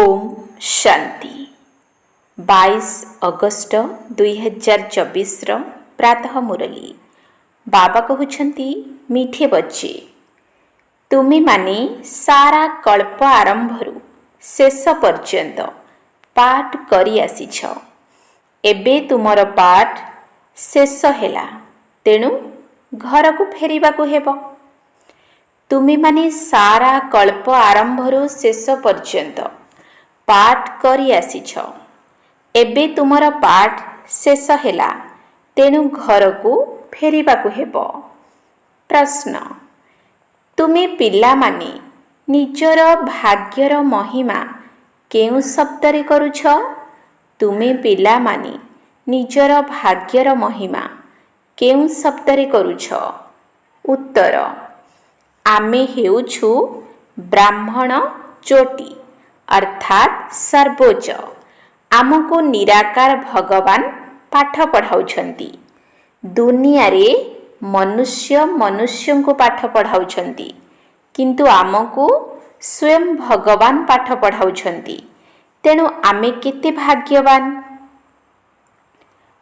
Om Shanti 22 August 2024 प्रातः मुरली बाबा कहउछंती मीठे बच्चे तुमे माने सारा कल्प आरंभरु शेष पर्यंत पाठ करी आसीछ। एबे तुमर पाठ शेष हेला तेणु घर को फेरिबा को हेबो। तुमे माने सारा कल्प आरंभरु शेष पर्यंत पाठ करी आसीछ। एबे तुमर पाठ शेष हेला तेणु घर को फेरिबा को हेबो। प्रश्न तुमे पिला माने निजर भाग्यर महिमा केउ शब्दरे करूछ? तुमे पिला माने निजर भाग्यर महिमा केउ शब्दरे करूछ? उत्तर आमे हेउछु ब्राह्मण चोटी अर्थात सर्वोच्च। आमको निराकार भगवान पाठ पढ़ाउछंती। दुनिया रे मनुष्य मनुष्य को पाठ पढ़ाउछंती किंतु आमको स्वयं भगवान पाठ पढ़ाउछंती। तेणु आमे केते भाग्यवान।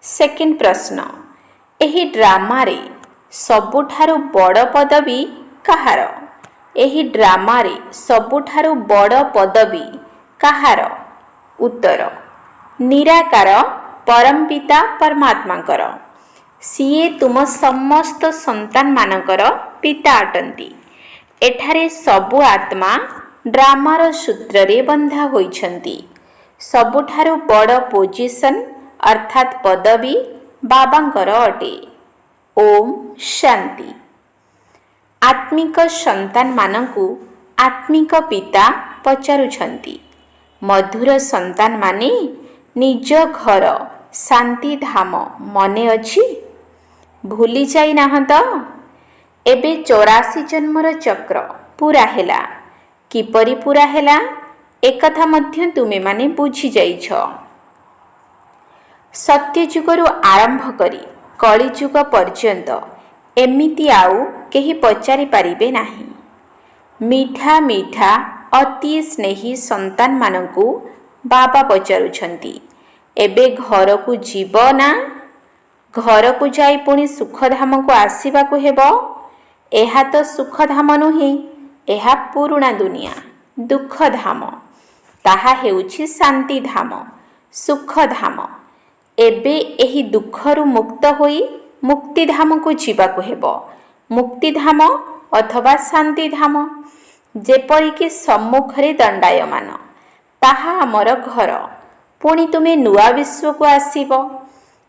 सेकेंड प्रश्न एही ड्रामा रे सबुठारु बड़ पदवी कहार? एही ड्रामा रे सबुठारु बड़ पदवी कहार? उत्तर निराकार परमपिता परमात्माकर। सिए तुम समस्त संतान मानकर पिता अटंती। एठारे सबु आत्मा ड्रामार सूत्र रे बंधा होइछंती। सबुठारु बड़ पोजिशन अर्थात पदवी बाबांकर अटे। ओम शांति। आत्मिक संतान मानकु आत्मिक पिता पचारुछंती। मधुर संतान माने निज घर शांति धाम मने अछि? भूली जाई नाहंत? एबे 84 जन्मर चक्र पूरा हेला। किपरि पूरा हेला एकथा मध्य तुमे माने बुझी जाइछ। सत्य जुगरु आरंभ करी कली जुग पर्यंत एमिति आउ केही पचारि पारिबे नाही। मीठा मीठा अति स्नेही संतान मानकु बाबा पचारुछंती एबे घर को जीव ना? घर को जाई पुणी सुखधाम को आसीबा को हेबो। एहा तो सुखधाम नुहे, एहा पुरुणा दुनिया दुखधाम। ताहा हेउछि शांति धाम सुखधाम। एबे एही दुखरु मुक्त होई मुक्तिधाम को जीवा को हेबो। मुक्तिधाम अथवा शांतिधाम जेपरिकी सम्मुखरे दंडायमान ताहा आमर घर। पुणी तुमे नुआ विश्व को आसीबो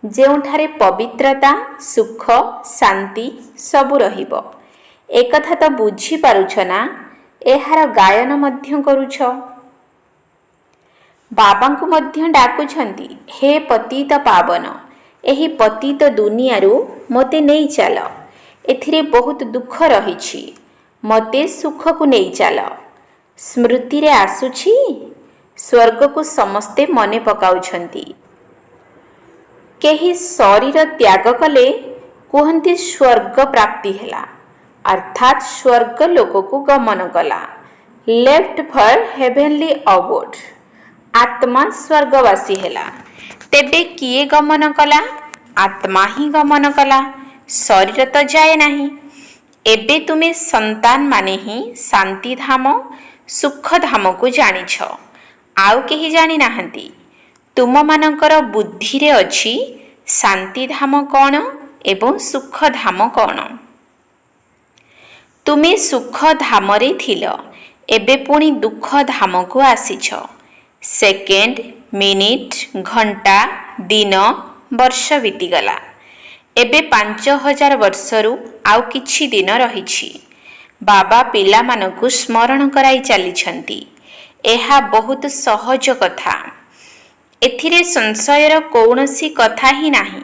जेउठारे पवित्रता सुख शांति सबु रहिबो। एकथा तो बुझी पारुछ ना? एहार गायन मध्य करूछ। बाबांकु मध्य डाकुछंती हे पतित पावन एही पतित दुनियारू मते नहीं चाल। एथिरे बहुत दुख रहिछि मते सुख को नहीं चाल। स्मृति रे आसुछि स्वर्ग को समस्ते मने पकाउछंती। केही शरीर त्याग कले कुहंती स्वर्ग प्राप्ति हेला अर्थात स्वर्ग लोक को गमन कला। Left for heavenly abode. आत्मा स्वर्गवासी हेला। तेबे किए गमन कला? आत्मा ही गमन कला। शरीर तो जाए नहीं। एबे तुमे संतान माने ही शांति धाम सुख धाम को जानिछ। आउ केही जानी नाहंती। तुम मानकर बुद्धि रे अछि शांति धाम कौन एवं सुख धाम कौन। तुमे सुख धाम रे थिल एबे पुणी दुख धाम को आसीछ। सेकेंड मिनिट घंटा दिन वर्ष बीतीगला। एबे 5000 वर्षरु आउ किछि दिन रहिछि। बाबा पिला मानकु स्मरण कराई चलीछंती। एहा बहुत सहज कथा। एथिरे संशयर कौनसी कथा ही नाही।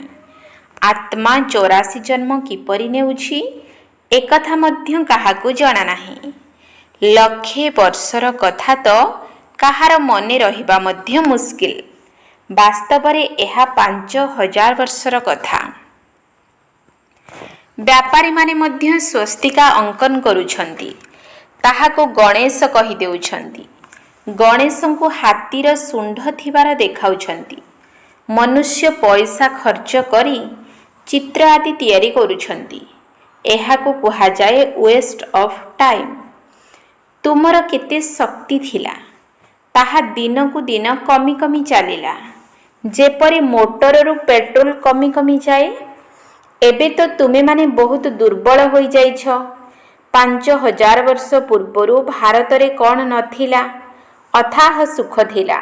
आत्मा 84 जन्म किपरि नेउछि एकथा मध्य काहाकु जणा नाही। लक्षे वर्षर कथा तो काहार मने रहिबा मध्य मुस्किल। वास्तव रे एहा 5000 वर्षर कथा। व्यापारी माने मध्य स्वस्तिका अंकन करुछंती। ताहाको गणेश कहि देउछंती। ଗଣେଶଙ୍କୁ ହାତୀର ଶୁଣ୍ଢ ଥିବାର ଦେଖାଉଛନ୍ତି। ମନୁଷ୍ୟ ପଇସା ଖର୍ଚ୍ଚ କରି ଚିତ୍ର ଆଦି ତିଆରି କରୁଛନ୍ତି। ଏହାକୁ କୁହାଯାଏ ୱେଷ୍ଟ ଅଫ୍ ଟାଇମ୍। ତୁମର କେତେ ଶକ୍ତି ଥିଲା, ତାହା ଦିନକୁ ଦିନ କମି କମି ଚାଲିଲା। ଯେପରି ମୋଟରରୁ ପେଟ୍ରୋଲ କମି କମି ଯାଏ। ଏବେ ତ ତୁମେମାନେ ବହୁତ ଦୁର୍ବଳ ହୋଇଯାଇଛ। 5000 ବର୍ଷ ପୂର୍ବରୁ ଭାରତରେ କ'ଣ ନଥିଲା? ଅଥାହ ସୁଖ ଥିଲା,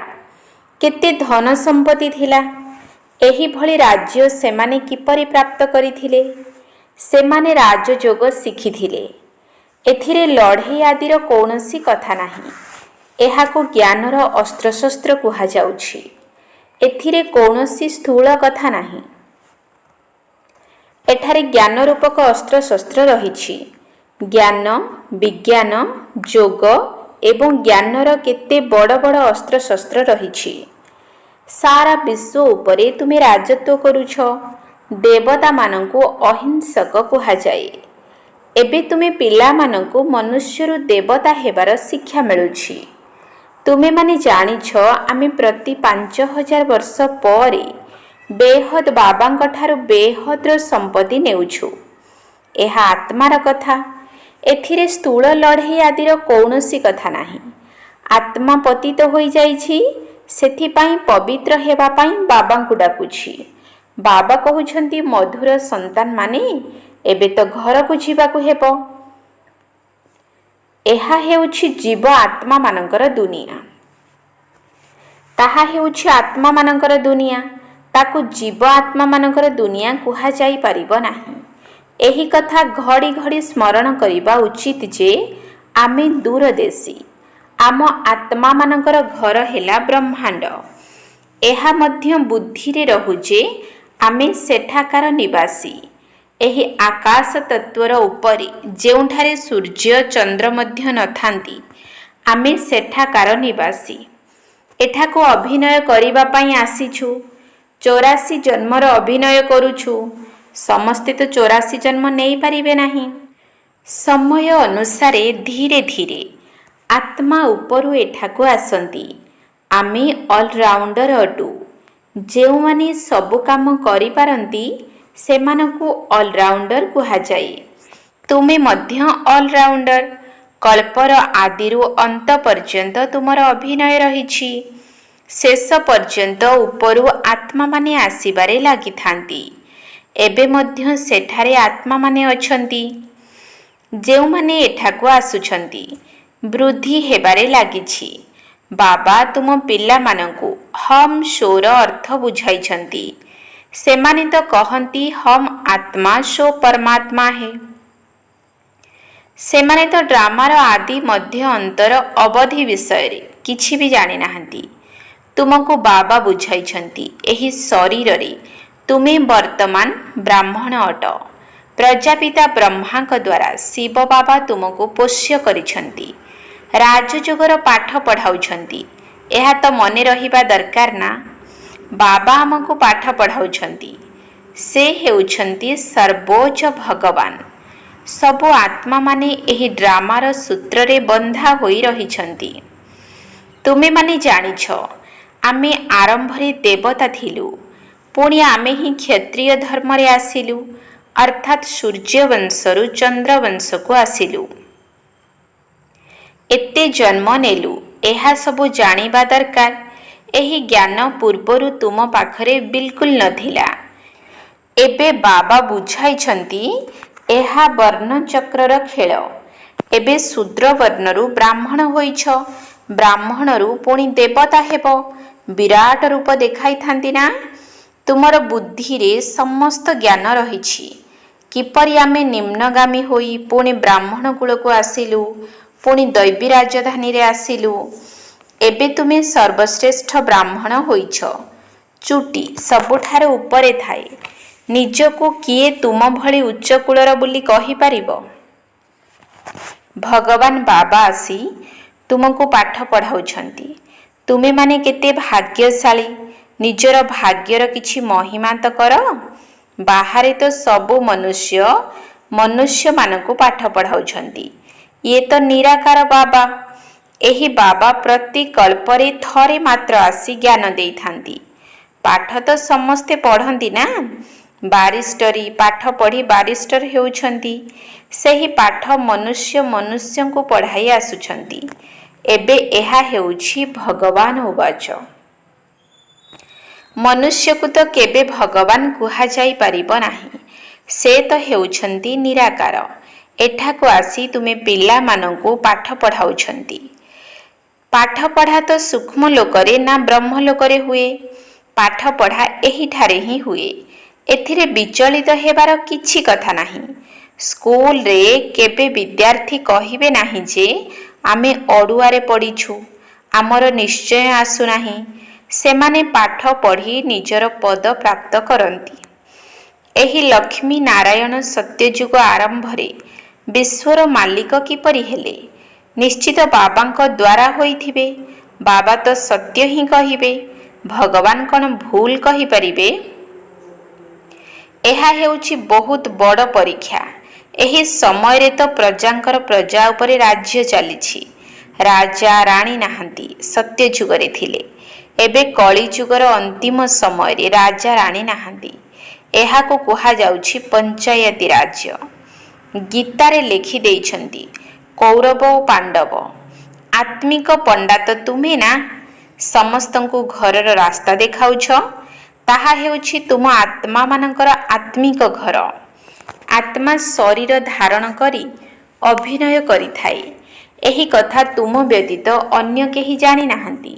କେତେ ଧନ ସମ୍ପତ୍ତି ଥିଲା। ଏହିଭଳି ରାଜ୍ୟ ସେମାନେ କିପରି ପ୍ରାପ୍ତ କରିଥିଲେ? ସେମାନେ ରାଜଯୋଗ ଶିଖିଥିଲେ। ଏଥିରେ ଲଢ଼େଇ ଆଦିର କୌଣସି କଥା ନାହିଁ। ଏହାକୁ ଜ୍ଞାନର ଅସ୍ତ୍ରଶସ୍ତ୍ର କୁହାଯାଉଛି। ଏଥିରେ କୌଣସି ସ୍ଥୂଳ କଥା ନାହିଁ। ଏଠାରେ ଜ୍ଞାନ ରୂପକ ଅସ୍ତ୍ରଶସ୍ତ୍ର ରହିଛି। ଜ୍ଞାନ, ବିଜ୍ଞାନ, ଯୋଗ ଏବଂ ଜ୍ଞାନର କେତେ ବଡ଼ ବଡ଼ ଅସ୍ତ୍ରଶସ୍ତ୍ର ରହିଛି। ସାରା ବିଶ୍ୱ ଉପରେ ତୁମେ ରାଜତ୍ୱ କରୁଛ। ଦେବତାମାନଙ୍କୁ ଅହିଂସକ କୁହାଯାଏ। ଏବେ ତୁମେ ପିଲାମାନଙ୍କୁ ମନୁଷ୍ୟରୁ ଦେବତା ହେବାର ଶିକ୍ଷା ମିଳୁଛି। ତୁମେମାନେ ଜାଣିଛ ଆମେ ପ୍ରତି 5000 ବର୍ଷ ପରେ ବେହଦ୍ ବାବାଙ୍କଠାରୁ ବେହଦ୍ର ସମ୍ପତ୍ତି ନେଉଛୁ। ଏହା ଆତ୍ମାର କଥା। ଏଥିରେ ସ୍ଥୂଳ ଲଢ଼େଇ ଆଦିର କୌଣସି କଥା ନାହିଁ। ଆତ୍ମା ପତିତ ହୋଇଯାଇଛି, ସେଥିପାଇଁ ପବିତ୍ର ହେବା ପାଇଁ ବାବାଙ୍କୁ ଡାକୁଛି। ବାବା କହୁଛନ୍ତି, ମଧୁର ସନ୍ତାନମାନେ, ଏବେ ତ ଘରକୁ ଯିବାକୁ ହେବ। ଏହା ହେଉଛି ଜୀବ ଆତ୍ମାମାନଙ୍କର ଦୁନିଆ। ତାହା ହେଉଛି ଆତ୍ମାମାନଙ୍କର ଦୁନିଆ। ତାକୁ ଜୀବ ଆତ୍ମାମାନଙ୍କର ଦୁନିଆ କୁହାଯାଇପାରିବ ନାହିଁ। ଏହି କଥା ଘଡ଼ି ଘଡ଼ି ସ୍ମରଣ କରିବା ଉଚିତ ଯେ ଆମେ ଦୂରଦେଶୀ। ଆମ ଆତ୍ମାମାନଙ୍କର ଘର ହେଲା ବ୍ରହ୍ମାଣ୍ଡ। ଏହା ମଧ୍ୟ ବୁଦ୍ଧିରେ ରହୁ ଯେ ଆମେ ସେଠାକାର ନିବାସୀ। ଏହି ଆକାଶ ତତ୍ତ୍ୱର ଉପରେ ଯେଉଁଠାରେ ସୂର୍ଯ୍ୟ ଚନ୍ଦ୍ର ମଧ୍ୟ ନଥାନ୍ତି, ଆମେ ସେଠାକାର ନିବାସୀ। ଏଠାକୁ ଅଭିନୟ କରିବା ପାଇଁ ଆସିଛୁ। 84 ଜନ୍ମର ଅଭିନୟ କରୁଛୁ। ସମସ୍ତେ ତ 84 ଜନ୍ମ ନେଇପାରିବେ ନାହିଁ। ସମୟ ଅନୁସାରେ ଧୀରେ ଧୀରେ ଆତ୍ମା ଉପରୁ ଏଠାକୁ ଆସନ୍ତି। ଆମେ ଅଲରାଉଣ୍ଡର ଅଟୁ। ଯେଉଁମାନେ ସବୁ କାମ କରିପାରନ୍ତି ସେମାନଙ୍କୁ ଅଲରାଉଣ୍ଡର କୁହାଯାଏ। ତୁମେ ମଧ୍ୟ ଅଲରାଉଣ୍ଡର। କଳ୍ପର ଆଦିରୁ ଅନ୍ତ ପର୍ଯ୍ୟନ୍ତ ତୁମର ଅଭିନୟ ରହିଛି। ଶେଷ ପର୍ଯ୍ୟନ୍ତ ଉପରୁ ଆତ୍ମାମାନେ ଆସିବାରେ ଲାଗିଥାନ୍ତି। ଏବେ ମଧ୍ୟ ସେଠାରେ ଆତ୍ମାମାନେ ଅଛନ୍ତି। ଯେଉଁମାନେ ଏଠାକୁ ଆସୁଛନ୍ତି, ବୃଦ୍ଧି ହେବାରେ ଲାଗିଛି। ବାବା ତୁମ ପିଲାମାନଙ୍କୁ ହମ୍ ଶୋର ଅର୍ଥ ବୁଝାଇଛନ୍ତି। ସେମାନେ ତ କହନ୍ତି ହମ୍ ଆତ୍ମା ଶୋ ପରମାତ୍ମା ହେ। ସେମାନେ ତ ଡ୍ରାମାର ଆଦି ମଧ୍ୟ ଅନ୍ତର ଅବଧି ବିଷୟରେ କିଛି ବି ଜାଣିନାହାନ୍ତି। ତୁମକୁ ବାବା ବୁଝାଇଛନ୍ତି, ଏହି ଶରୀରରେ ତୁମେ ବର୍ତ୍ତମାନ ବ୍ରାହ୍ମଣ ଅଟ। ପ୍ରଜାପିତା ବ୍ରହ୍ମାଙ୍କ ଦ୍ୱାରା ଶିବ ବାବା ତୁମକୁ ପୋଷ୍ୟ କରିଛନ୍ତି। ରାଜଯୋଗର ପାଠ ପଢ଼ାଉଛନ୍ତି। ଏହା ତ ମନେ ରହିବା ଦରକାର ନା। ବାବା ଆମକୁ ପାଠ ପଢ଼ାଉଛନ୍ତି। ସେ ହେଉଛନ୍ତି ସର୍ବୋଚ୍ଚ ଭଗବାନ। ସବୁ ଆତ୍ମାମାନେ ଏହି ଡ୍ରାମାର ସୂତ୍ରରେ ବନ୍ଧା ହୋଇ ରହିଛନ୍ତି। ତୁମେମାନେ ଜାଣିଛ, ଆମେ ଆରମ୍ଭରେ ଦେବତା ଥିଲୁ। ପୁଣି ଆମେ ହିଁ କ୍ଷତ୍ରିୟ ଧର୍ମରେ ଆସିଲୁ, ଅର୍ଥାତ୍ ସୂର୍ଯ୍ୟବଂଶରୁ ଚନ୍ଦ୍ରବଂଶକୁ ଆସିଲୁ। ଏତେ ଜନ୍ମ ନେଲୁ, ଏହା ସବୁ ଜାଣିବା ଦରକାର। ଏହି ଜ୍ଞାନ ପୂର୍ବରୁ ତୁମ ପାଖରେ ବିଲକୁଲ ନଥିଲା। ଏବେ ବାବା ବୁଝାଇଛନ୍ତି, ଏହା ବର୍ଣ୍ଣଚକ୍ରର ଖେଳ। ଏବେ ଶୂଦ୍ର ବର୍ଣ୍ଣରୁ ବ୍ରାହ୍ମଣ ହୋଇଛ, ବ୍ରାହ୍ମଣରୁ ପୁଣି ଦେବତା ହେବ। ବିରାଟ ରୂପ ଦେଖାଇଥାନ୍ତି ନା। ତୁମର ବୁଦ୍ଧିରେ ସମସ୍ତ ଜ୍ଞାନ ରହିଛି। କିପରି ଆମେ ନିମ୍ନଗାମୀ ହୋଇ ପୁଣି ବ୍ରାହ୍ମଣ କୂଳକୁ ଆସିଲୁ, ପୁଣି ଦୈବୀ ରାଜଧାନୀରେ ଆସିଲୁ। ଏବେ ତୁମେ ସର୍ବଶ୍ରେଷ୍ଠ ବ୍ରାହ୍ମଣ ହୋଇଛ। ଚୁଟି ସବୁଠାରୁ ଉପରେ ଥାଏ। ନିଜକୁ କିଏ ତୁମ ଭଳି ଉଚ୍ଚ କୂଳର ବୋଲି କହିପାରିବ? ଭଗବାନ ବାବା ଆସି ତୁମକୁ ପାଠ ପଢ଼ାଉଛନ୍ତି। ତୁମେମାନେ କେତେ ଭାଗ୍ୟଶାଳୀ। ନିଜର ଭାଗ୍ୟର କିଛି ମହିମା ତ କର। ବାହାରେ ତ ସବୁ ମନୁଷ୍ୟମାନଙ୍କୁ ପାଠ ପଢ଼ାଉଛନ୍ତି। ଇଏ ତ ନିରାକାର ବାବା। ଏହି ବାବା ପ୍ରତି କଳ୍ପରେ ଥରେ ମାତ୍ର ଆସି ଜ୍ଞାନ ଦେଇଥାନ୍ତି। ପାଠ ତ ସମସ୍ତେ ପଢ଼ନ୍ତି ନା, ବାରିଷ୍ଟରୀ ପାଠ ପଢ଼ି ବାରିଷ୍ଟର ହେଉଛନ୍ତି। ସେହି ପାଠ ମନୁଷ୍ୟଙ୍କୁ ପଢ଼ାଇ ଆସୁଛନ୍ତି। ଏବେ ଏହା ହେଉଛି ଭଗବାନ ଉବାଚ। ମନୁଷ୍ୟକୁ ତ କେବେ ଭଗବାନ କୁହାଯାଇ ପାରିବ ନାହିଁ। ସେ ତ ହେଉଛନ୍ତି ନିରାକାର। ଏଠାକୁ ଆସି ତୁମେ ପିଲାମାନଙ୍କୁ ପାଠ ପଢ଼ାଉଛନ୍ତି। ପାଠପଢ଼ା ତ ସୂକ୍ଷ୍ମ ଲୋକରେ ନା ବ୍ରହ୍ମଲୋକରେ ହୁଏ? ପାଠପଢ଼ା ଏହିଠାରେ ହିଁ ହୁଏ। ଏଥିରେ ବିଚଳିତ ହେବାର କିଛି କଥା ନାହିଁ। ସ୍କୁଲରେ କେବେ ବିଦ୍ୟାର୍ଥୀ କହିବେ ନାହିଁ ଯେ ଆମେ ଅଡ଼ୁଆରେ ପଡ଼ିଛୁ, ଆମର ନିଶ୍ଚୟ ଆସୁନାହିଁ। ସେମାନେ ପାଠ ପଢ଼ି ନିଜର ପଦ ପ୍ରାପ୍ତ କରନ୍ତି। ଏହି ଲକ୍ଷ୍ମୀ ନାରାୟଣ ସତ୍ୟଯୁଗ ଆରମ୍ଭରେ ବିଶ୍ୱର ମାଲିକ କିପରି ହେଲେ? ନିଶ୍ଚିତ ବାବାଙ୍କ ଦ୍ୱାରା ହୋଇଥିବେ। ବାବା ତ ସତ୍ୟ ହିଁ କହିବେ। ଭଗବାନ କ'ଣ ଭୁଲ କହିପାରିବେ? ଏହା ହେଉଛି ବହୁତ ବଡ଼ ପରୀକ୍ଷା। ଏହି ସମୟରେ ତ ପ୍ରଜାଙ୍କର ପ୍ରଜା ଉପରେ ରାଜ୍ୟ ଚାଲିଛି। ରାଜା ରାଣୀ ନାହାନ୍ତି, ସତ୍ୟ ଯୁଗରେ ଥିଲେ। ଏବେ କଳି ଯୁଗର ଅନ୍ତିମ ସମୟରେ ରାଜା ରାଣୀ ନାହାନ୍ତି। ଏହାକୁ କୁହାଯାଉଛି ପଞ୍ଚାୟତି ରାଜ୍ୟ। ଗୀତାରେ ଲେଖି ଦେଇଛନ୍ତି, କୌରବ ଓ ପାଣ୍ଡବ। ଆତ୍ମିକ ପଣ୍ଡା ତ ତୁମେ ନା? ସମସ୍ତଙ୍କୁ ଘରର ରାସ୍ତା ଦେଖାଉଛ। ତାହା ହେଉଛି ତୁମ ଆତ୍ମାମାନଙ୍କର ଆତ୍ମିକ ଘର। ଆତ୍ମା ଶରୀର ଧାରଣ କରି ଅଭିନୟ କରିଥାଏ। ଏହି କଥା ତୁମ ବ୍ୟତୀତ ଅନ୍ୟ କେହି ଜାଣିନାହାନ୍ତି।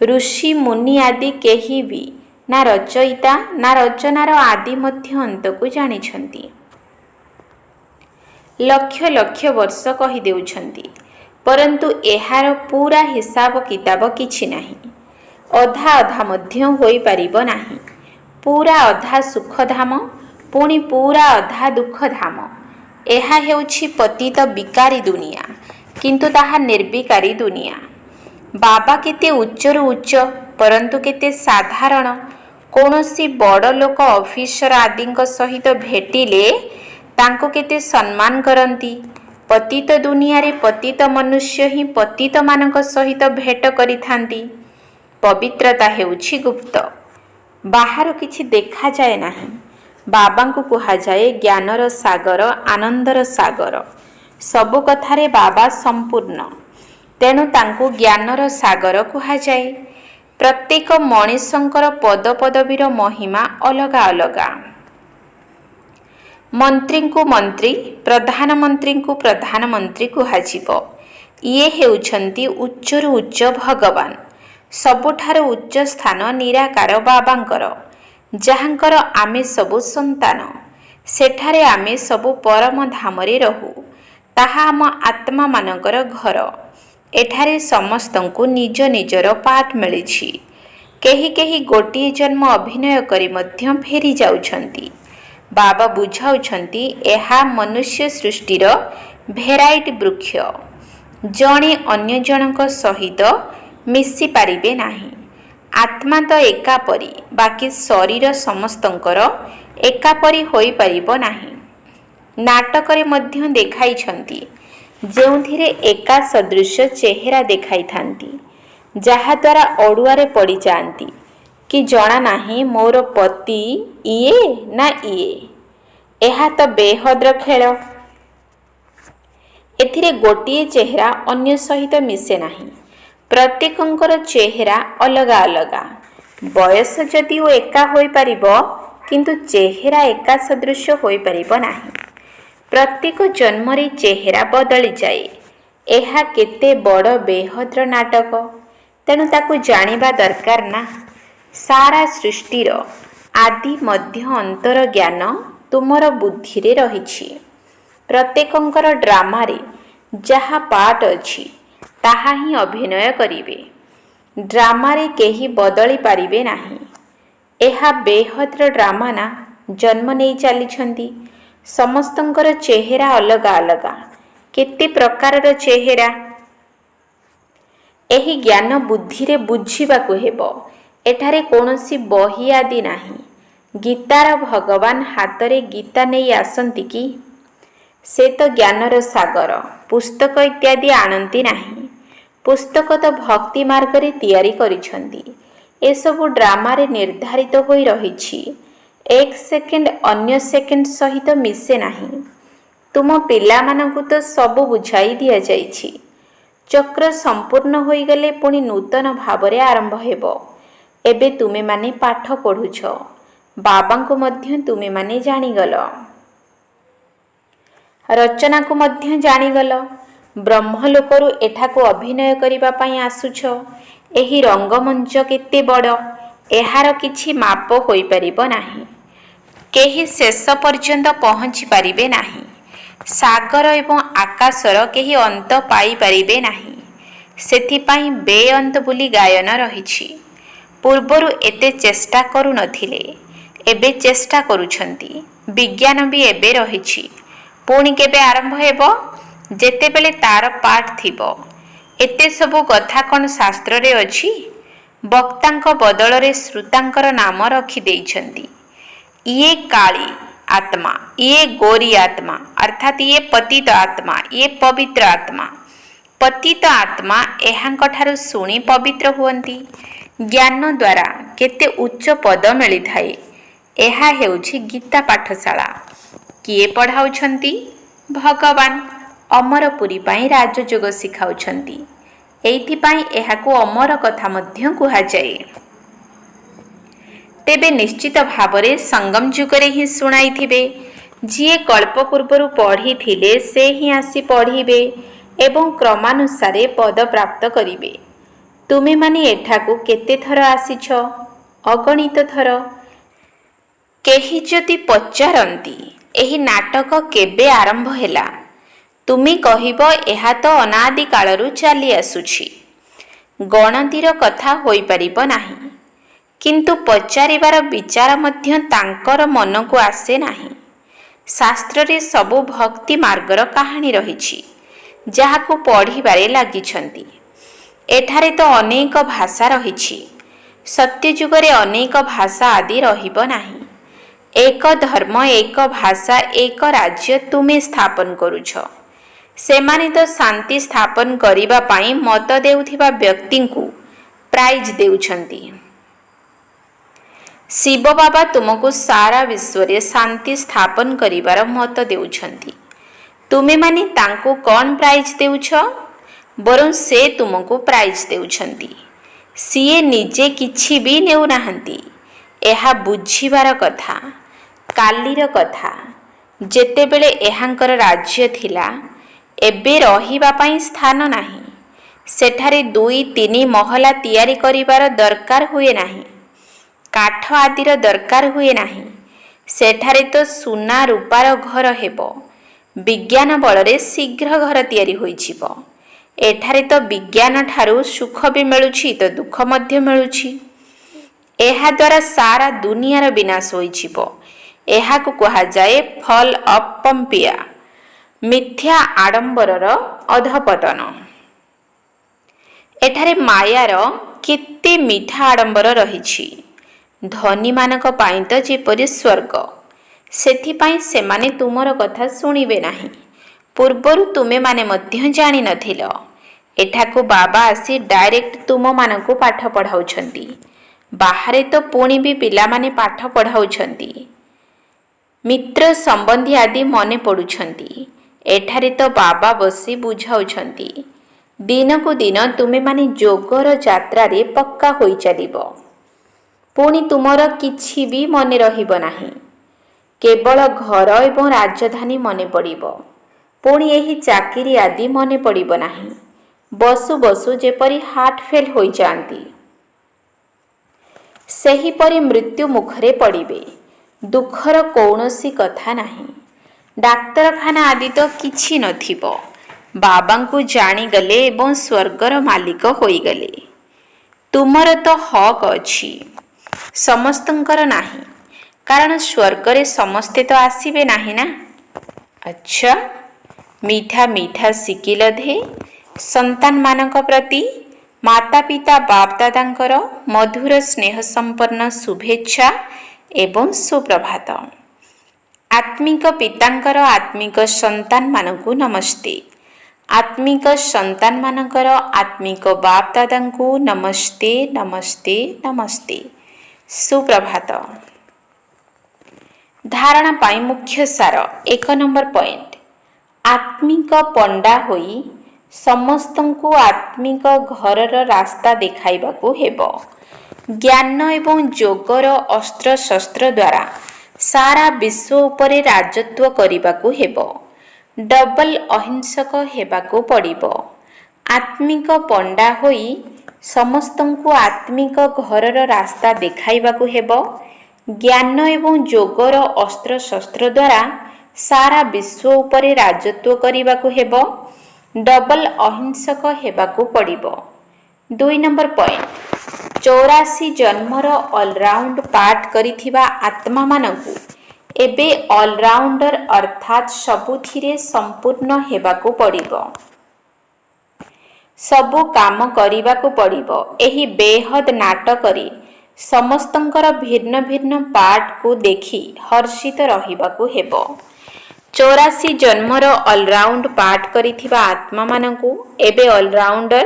ଋଷି ମୁନି ଆଦି କେହି ବି ନା ରଚୟିତା ନା ରଚନାର ଆଦି ମଧ୍ୟ ଅନ୍ତକୁ ଜାଣିଛନ୍ତି। ଲକ୍ଷ ଲକ୍ଷ ବର୍ଷ କହିଦେଉଛନ୍ତି, ପରନ୍ତୁ ଏହାର ପୂରା ହିସାବ କିତାବ କିଛି ନାହିଁ। ଅଧା ଅଧା ମଧ୍ୟ ହୋଇପାରିବ ନାହିଁ। ପୂରା ଅଧା ସୁଖଧାମ, ପୁଣି ପୂରା ଅଧା ଦୁଃଖଧାମ। ଏହା ହେଉଛି ପତିତ ବିକାରୀ ଦୁନିଆ, କିନ୍ତୁ ତାହା ନିର୍ବିକାରୀ ଦୁନିଆ। ବାବା କେତେ ଉଚ୍ଚରୁ ଉଚ୍ଚ, ପରନ୍ତୁ କେତେ ସାଧାରଣ। କୌଣସି ବଡ଼ ଲୋକ ଅଫିସର ଆଦିଙ୍କ ସହିତ ଭେଟିଲେ ତାଙ୍କୁ କେତେ ସମ୍ମାନ କରନ୍ତି। ପତିତ ଦୁନିଆରେ ପତିତ ମନୁଷ୍ୟ ହିଁ ପତିତମାନଙ୍କ ସହିତ ଭେଟ କରିଥାନ୍ତି। ପବିତ୍ରତା ହେଉଛି ଗୁପ୍ତ, ବାହାରୁ କିଛି ଦେଖାଯାଏ ନାହିଁ। ବାବାଙ୍କୁ କୁହାଯାଏ ଜ୍ଞାନର ସାଗର, ଆନନ୍ଦର ସାଗର। ସବୁ କଥାରେ ବାବା ସମ୍ପୂର୍ଣ୍ଣ, ତେଣୁ ତାଙ୍କୁ ଜ୍ଞାନର ସାଗର କୁହାଯାଏ। ପ୍ରତ୍ୟେକ ମଣିଷଙ୍କର ପଦପଦବୀର ମହିମା ଅଲଗା ଅଲଗା। ମନ୍ତ୍ରୀଙ୍କୁ ମନ୍ତ୍ରୀ, ପ୍ରଧାନମନ୍ତ୍ରୀଙ୍କୁ ପ୍ରଧାନମନ୍ତ୍ରୀ କୁହାଯିବ। ଇଏ ହେଉଛନ୍ତି ଉଚ୍ଚରୁ ଉଚ୍ଚ ଭଗବାନ। ସବୁଠାରୁ ଉଚ୍ଚ ସ୍ଥାନ ନିରାକାର ବାବାଙ୍କର, ଯାହାଙ୍କର ଆମେ ସବୁ ସନ୍ତାନ। ସେଠାରେ ଆମେ ସବୁ ପରମ ଧାମରେ ରହୁ। ତାହା ଆମ ଆତ୍ମାମାନଙ୍କର ଘର। ଏଠାରେ ସମସ୍ତଙ୍କୁ ନିଜ ନିଜର ପାଠ ମିଳିଛି। କେହି କେହି ଗୋଟିଏ ଜନ୍ମ ଅଭିନୟ କରି ମଧ୍ୟ ଫେରି ଯାଉଛନ୍ତି। ବାବା ବୁଝାଉଛନ୍ତି, ଏହା ମନୁଷ୍ୟ ସୃଷ୍ଟିର ଭେରାଇଟି ବୃକ୍ଷ। ଜଣେ ଅନ୍ୟ ଜଣଙ୍କ ସହିତ ମିଶି ପାରିବେ ନାହିଁ। ଆତ୍ମା ତ ଏକାପରି, ବାକି ଶରୀର ସମସ୍ତଙ୍କର ଏକାପରି ହୋଇପାରିବ ନାହିଁ। ନାଟକରେ ମଧ୍ୟ ଦେଖାଇଛନ୍ତି, ଯେଉଁଥିରେ ଏକା ସଦୃଶ ଚେହେରା ଦେଖାଇଥାନ୍ତି, ଯାହାଦ୍ୱାରା ଅଡ଼ୁଆରେ ପଡ଼ିଯାଆନ୍ତି କି ଜଣା ନାହିଁ ମୋର ପତି ଇଏ ନା ଇଏ। ଏହା ତ ବେହଦର ଖେଳ। ଏଥିରେ ଗୋଟିଏ ଚେହେରା ଅନ୍ୟ ସହିତ ମିଶେ ନାହିଁ। ପ୍ରତ୍ୟେକଙ୍କର ଚେହେରା ଅଲଗା ଅଲଗା। ବୟସ ଯଦିଓ ଏକା ହୋଇପାରିବ, କିନ୍ତୁ ଚେହେରା ଏକା ସଦୃଶ ହୋଇପାରିବ ନାହିଁ। ପ୍ରତ୍ୟେକ ଜନ୍ମରେ ଚେହେରା ବଦଳିଯାଏ। ଏହା କେତେ ବଡ଼ ବେହଦର ନାଟକ, ତେଣୁ ତାକୁ ଜାଣିବା ଦରକାର ନା। ସାରା ସୃଷ୍ଟିର ଆଦି ମଧ୍ୟ ଅନ୍ତର ଜ୍ଞାନ ତୁମର ବୁଦ୍ଧିରେ ରହିଛି। ପ୍ରତ୍ୟେକଙ୍କର ଡ୍ରାମାରେ ଯାହା ପାର୍ଟ ଅଛି, ତାହା ହିଁ ଅଭିନୟ କରିବେ। ଡ୍ରାମାରେ କେହି ବଦଳି ପାରିବେ ନାହିଁ। ଏହା ବେହଦର ଡ୍ରାମା ନା। ଜନ୍ମ ନେଇ ଚାଲିଛନ୍ତି। ସମସ୍ତଙ୍କର ଚେହେରା ଅଲଗା ଅଲଗା। କେତେ ପ୍ରକାରର ଚେହେରା। ଏହି ଜ୍ଞାନ ବୁଦ୍ଧିରେ ବୁଝିବାକୁ ହେବ। ଏଠାରେ କୌଣସି ବହି ଆଦି ନାହିଁ। ଗୀତାର ଭଗବାନ ହାତରେ ଗୀତା ନେଇ ଆସନ୍ତି କି? ସେ ତ ଜ୍ଞାନର ସାଗର, ପୁସ୍ତକ ଇତ୍ୟାଦି ଆଣନ୍ତି ନାହିଁ। पुस्तक तो भक्ति मार्ग रे तैयारी करिछंती। एसबु ड्रामारे निर्धारित होई रहिछि। एक सेकेंड अन्य सेकेंड सहित मिसे नाही। तुम पिला मानकु तो सबु बुझाई दिया जाइछि। चक्र संपूर्ण होई गले पुणी नूतन भावरे आरंभ हेबो। एबे तुमे माने पाठ पढुछ, बाबा को मध्य तुमे माने जानिगल, रचना को मध्य जानिगल। ब्रह्मलोकरु एठाकु अभिनय करिबा पई आसुछ। एही रंगमंच केते बड़, एहार किछि माप होई परिबो नाही। केही शेष पर्यंत पहुँची पारिबे नाही। सागर एवं आकाशर केही अंत पाई पारिबे नाही। सेथिपाई बेअंत बोली गायन रहिछि। पूर्वरु एते चेष्टा करू नथिले, एबे चेष्टा करूछंती। विज्ञान भी एबे रहिछि। पुणी केबे आरंभ हेबो? जेतेबेले तार पाठ थिबो। एते सबु कथा कौन शास्त्र रे अछि? वक्तांक बदल रे श्रुतांकर नाम रखी देइछंती। ये काली आत्मा, ये गोरी आत्मा, अर्थात ये पतित आत्मा, ये पवित्र आत्मा। पतित आत्मा एहांक ठारु सुनी पवित्र हुअंती। ज्ञान द्वारा केते उच्च पद मिली थाए। एहा हेउछि गीता पाठशाला। किए पढ़ाउछंती? भगवान। अमरपुरी पाई राजयोग शिखाउछंती। एइथिपाई एहाकु अमर कथा मध्य कुहाजाए। तेबे निश्चित भावरे संगम जुगरे ही सुनाई थिबे। जिए कल्प पूर्वरु पढ़ी थिले से ही आसी पढ़िबे एवं क्रमानुसारे पद प्राप्त करिबे। तुमे माने एठाकु केते थर आसीछ? अगणित थर। केही जदि पचारंती एही नाटक केबे आरंभ हेला, तुमी कहिबो एहा तो अनादि कालरु चली आसुछि। गणतीर कथा होई परिबो नाही। किंतु पचारिबार विचार मध्य तांकर मन को आसे नाही। शास्त्र रे सबु भक्ति मार्गर कहानी रहिछि, जाहाकु पढ़िबारे लागिछंती। एठारे तो अनेक भाषा रहिछि। सत्य जुगरे अनेक भाषा आदि रहिबो नाही। एक धर्म, एक भाषा, एक राज्य तुमे स्थापन करूछ। सेमाने तो शांति स्थापन करिबा पाई मत देउथिबा व्यक्तिंकु प्राइज देउछंती। शिव बाबा तुमको सारा विश्व रे शांति स्थापन करिबार मत देउछंती। तुमे माने तांको कौन प्राइज देउछ? बरं से तुमको प्राइज देउछंती। सिए निजे किछि भी नेउ नाहंती। एहा बुझिबार कथा। कालीर कथा। जेतेबेले एहांकर राज्य थिला, एबे रहिबा पाई स्थान नाही। सेठारे 2-3 महला तैयारी करिबार दरकार हुए नाही। काठ आदिर दरकार हुए नाही। सेठारे तो सुना रूपार घर हेबो। विज्ञान बलरे शीघ्र घर तैयारी होइछिबो। एठारे तो विज्ञान ठारू सुख भी मिलुछि तो दुख मध्य मिलुछि। एहा द्वारा सारा दुनियार विनाश होइछिबो। एहाकु कहा जाए फॉल ऑफ पंपिया, मिथ्या आडंबरर अधपतन। एठारे मायार केते मिठा आडंबर रहिछि। धनी मानक पाई तो जेपरि स्वर्ग, सेथिपाई सेमाने तुमर कथा सुनिबे नाही। पूर्वरु तुमे माने मध्य जानि नथिल। एठाकु बाबा आसी डायरेक्ट तुम मानकु पाठ पढ़ाउछंती। बाहरे तो पुणी भी पिला माने पाठ पढ़ाउछंती। मित्र संबंधी आदि मने पड़ुछंती। एठारे तो बाबा बसी बुझाउछंती। दिन को दिन तुमे माने जोगर यात्रा रे पक्का होई चलिबो। पुणी तुमर किछि भी मने रहिबो नाही। केवल घर एवं राजधानी मने पड़िबो। पुणी एही चाकिरी आदि मने पड़िबो नाही। बसु बसु जेपरि हार्ट फेल होई जांती, सेही परि मृत्यु मुखरे पड़िबे। दुखर कौनसी कथा नाही। डाक्तरखाना आदि तो किछि नथिबो। बाबांकु जानिगले एवं स्वर्गर मालिक होइगले। तुमर तो हक अछि, समस्तंकर नाही। कारण स्वर्गरे समस्ते तो आसीबे नाही ना। अच्छा, मीठा मीठा सिकिल धे संतान मानक प्रति माता पिता बाप दादांकर मधुर स्नेह संपन्न शुभेच्छा एवं सुप्रभात। आत्मिक पितांकर आत्मिक संतान मानकु नमस्ते। आत्मिक संतान मानकर आत्मिक बाप दादांकु नमस्ते नमस्ते नमस्ते। सुप्रभात। धारणा पाई मुख्य सार 1 नंबर पॉइंट, आत्मिक पंडा होई समस्तंकु आत्मिक घरर रास्ता देखाइबाकु हेबो। ज्ञान एवं योगर अस्त्र शस्त्र द्वारा सारा विश्व उपरे राजत्व करिबाकु हेबो। डबल अहिंसक हेबाकु पड़िबो। आत्मिक पंडा होई समस्तंकु आत्मिक घरर रास्ता देखाइबाकु हेबो। ज्ञान एवं योगर अस्त्र शस्त्र द्वारा सारा विश्व उपरे राजत्व करिबाकु हेबो। डबल अहिंसक हेबाकु पड़िबो। 2 नंबर पॉइंट, 84 जन्मर ऑलराउंड पाठ करिथिबा आत्मा मानकु एबे ऑलराउंडर अर्थात सबुथिरे संपूर्ण हेबाकु पड़िबो। सबु काम करिबाकु पड़िबो। एही बेहद नाटकरी समस्तंकर भिन्न भिन्न पार्ट को देखि हर्षित रहिबाकु हेबो। 84 जन्मर ऑलराउंड पाठ करिथिबा आत्मा मानकु एबे ऑलराउंडर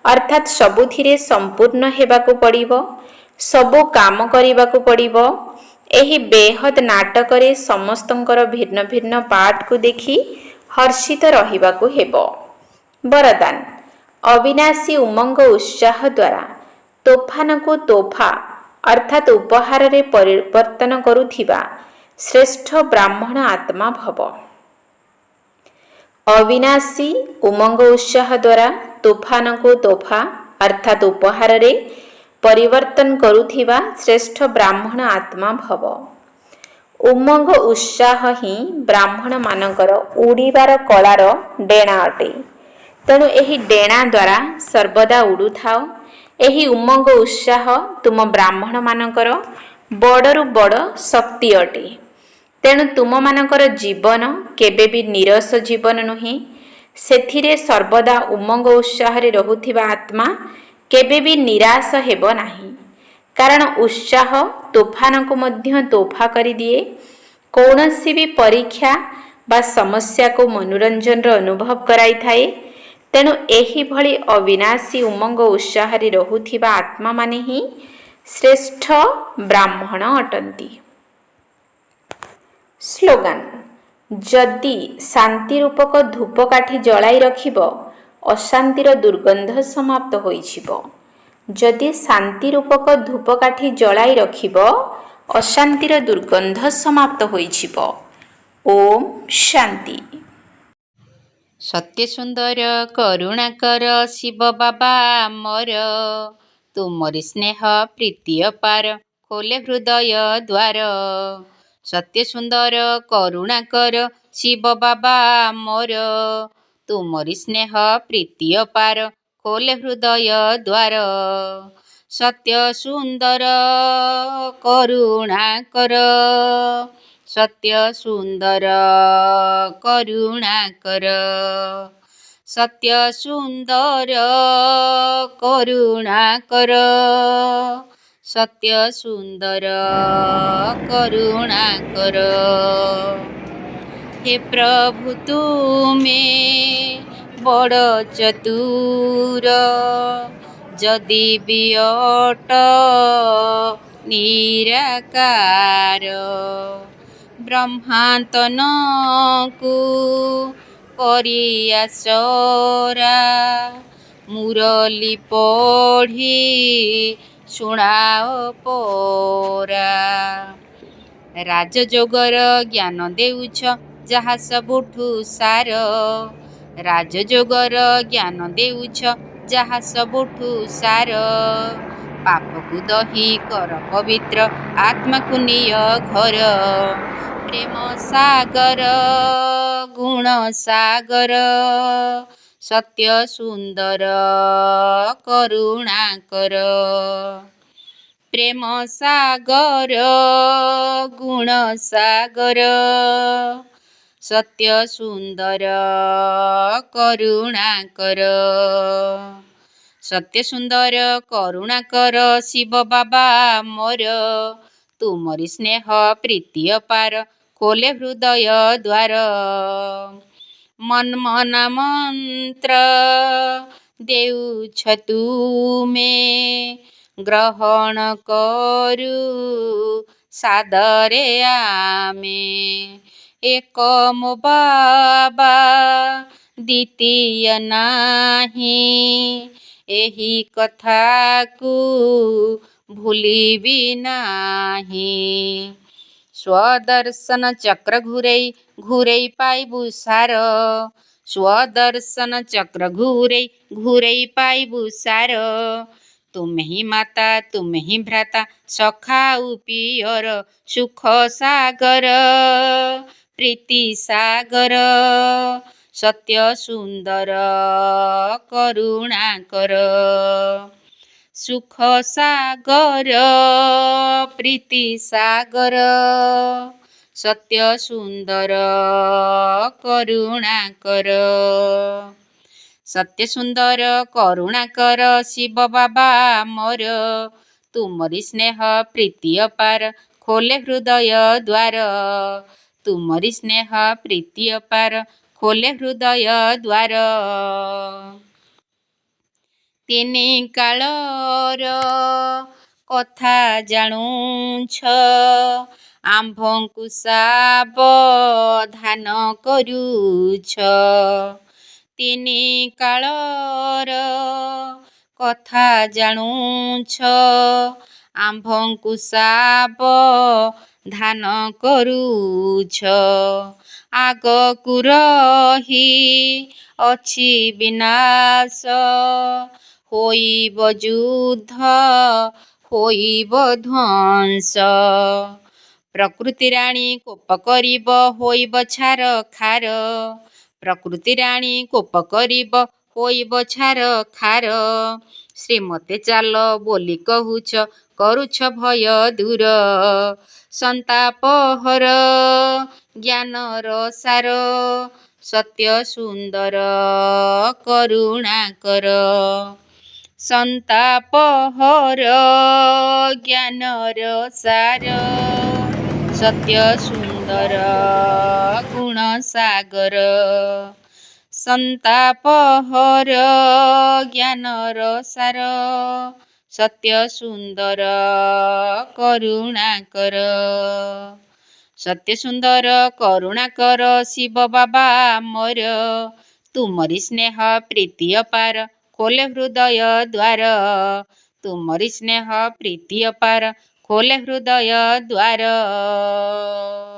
अर्थात सबुथिरे संपूर्ण हेबाकु पड़िबो। सबु काम करिबाकु पड़िबो। एही बेहद नाटकरे समस्तंकर भिन्न भिन्न पार्ट को देखि हर्षित रहिबाकु हेबो। वरदान, अविनाशी उमंग उत्साह द्वारा तोफान को तोहफा अर्थात उपहार रे परिवर्तन करुथिबा श्रेष्ठ ब्राह्मण आत्मा भव। अविनाशी उमंग उत्साह द्वारा तोफान को तोहफा अर्थात उपहार रे परिवर्तन करुथिबा श्रेष्ठ ब्राह्मण आत्मा भव। उमंग उत्साह ही ब्राह्मण मानकर उड़ीबार कलार डेणा अटे। तेणु एही डेणा द्वारा सर्वदा उड़ुथाओ। एही उमंग उत्साह तुम ब्राह्मण मानकर बड़रु बड़ शक्ति अटे। तेणु तुम मानकर जीवन केबे भी निरस जीवन नुहे। सेथिरे सर्वदा उमंग उत्साह रे रहुथिबा आत्मा केबे भी निराश हेबो नाही। कारण उत्साह तोफान को मध्य तोहफा करि दिए। कौनसी भी परीक्षा बा समस्या को मनोरंजन रो अनुभव कराई थाए। तेणु एही भली अविनाशी उमंग उत्साह रे रहुथिबा आत्मा माने ही श्रेष्ठ ब्राह्मण अटंती। स्लोगान, जदि शांति रूपक धूपकाठी जलाई रखिब अशांतिर दुर्गंध समाप्त होइछिब। जदि शांति रूपक धूपकाठी जलाई रखिब अशांतिर दुर्गंध समाप्त होइछिब। ओम शांति। सत्य सुंदर करुणाकर शिव बाबा मोर, तुमरी स्नेह प्रीति अपार खोले हृदय द्वार। सत्य सुंदर करुणाकर शिव बाबा मोर, तुमरी स्नेह प्रीति अपार खोले हृदय द्वार। सत्य सुंदर करुणाकर, सत्य सुंदर करुणाकर, सत्य सुंदर करुणाकर, सत्य सुंदर करुणाकर। हे प्रभु तुमे बड़ चतुर, जदि भी अट निराकार। ब्रह्मातनकु करिया सरा, मुरली पढ़ी शुणाओ परा। राजयोगर ज्ञान देउछ जहा सबुठु सार, राजयोगर ज्ञान देउछ जहा सबुठु सार। पापकु दही कर पवित्र, आत्माकु निय घर। प्रेम सागर गुण सागर, सत्य सुंदर करुणाकर। प्रेम सागर गुण सागर, सत्य सुंदर करुणाकर। सत्य सुंदर करुणाकर शिव बाबा मोर, तुमरी स्नेह प्रीति अपार खोले हृदय द्वार। ମନ୍ମନା ମନ୍ତ୍ର ଦେଉଛ ତୁମେ, ଗ୍ରହଣ କରୁ ସାଦରେ ଆମେ। ଏକ ମୋ ବାବା ଦ୍ୱିତୀୟ ନାହିଁ, ଏହି କଥାକୁ ଭୁଲିବି ନାହିଁ। ସ୍ୱଦର୍ଶନ ଚକ୍ର ଘୂରେଇ ଘୂରେଇ ପାଇବୁ ସାର, ସ୍ୱଦର୍ଶନ ଚକ୍ର ଘୂରେଇ ଘୂରେଇ ପାଇବୁ ସାର। ତୁମେ ହିଁ ମାତା ତୁମେ ହିଁ ଭ୍ରାତା ସଖା ଓ ପିଅର, ସୁଖ ସାଗର ପ୍ରୀତି ସାଗର, ସତ୍ୟ ସୁନ୍ଦର କରୁଣାକର। ସୁଖ ସାଗର ପ୍ରୀତି ସାଗର, ସତ୍ୟ ସୁନ୍ଦର କରୁଣାକର। ସତ୍ୟ ସୁନ୍ଦର କରୁଣାକର ଶିବ ବାବା ମୋର, ତୁମରି ସ୍ନେହ ପ୍ରୀତି ଅପାର ଖୋଲେ ହୃଦୟ ଦ୍ୱାର, ତୁମରି ସ୍ନେହ ପ୍ରୀତି ଅପାର ଖୋଲେ ହୃଦୟ ଦ୍ୱାର। ତିନି କାଳର କଥା ଜାଣୁଛ, ଆମ୍ଭଙ୍କୁ ସାବଧାନ କରୁଛ। ତିନି କାଳର କଥା ଜାଣୁଛ, ଆମ୍ଭଙ୍କୁ ସାବଧାନ କରୁଛ। ଆଗକୁ ରହି ଅଛି ବିନାଶ, ହୋଇବ ଯୁଦ୍ଧ ହୋଇବ ଧ୍ୱଂସ। ପ୍ରକୃତି ରାଣୀ କୋପ କରିବ ହୋଇବ ଛାରଖାର, ପ୍ରକୃତି ରାଣୀ କୋପ କରିବ ହୋଇବ ଛାରଖାର। ଶ୍ରୀମତେ ଚାଲ ବୋଲି କହୁଛ କରୁଛ ଭୟ ଦୂର, ସନ୍ତାପ ହର ଜ୍ଞାନର ସାର, ସତ୍ୟ ସୁନ୍ଦର କରୁଣାକର। ସନ୍ତାପ ହର ଜ୍ଞାନର ସାର, ସତ୍ୟ ସୁନ୍ଦର ଗୁଣ ସାଗର। ସନ୍ତାପ ହର ଜ୍ଞାନର ସାର, ସତ୍ୟ ସୁନ୍ଦର କରୁଣାକର। ସତ୍ୟ ସୁନ୍ଦର କରୁଣାକର ଶିବ ବାବା ମୋର, ତୁମରି ସ୍ନେହ ପ୍ରୀତି ଅପାର ଖୋଲେ ହୃଦୟ ଦ୍ୱାର, ତୁମରି ସ୍ନେହ ପ୍ରୀତି ଅପାର ଖୋଲେ ହୃଦୟ ଦ୍ୱାର।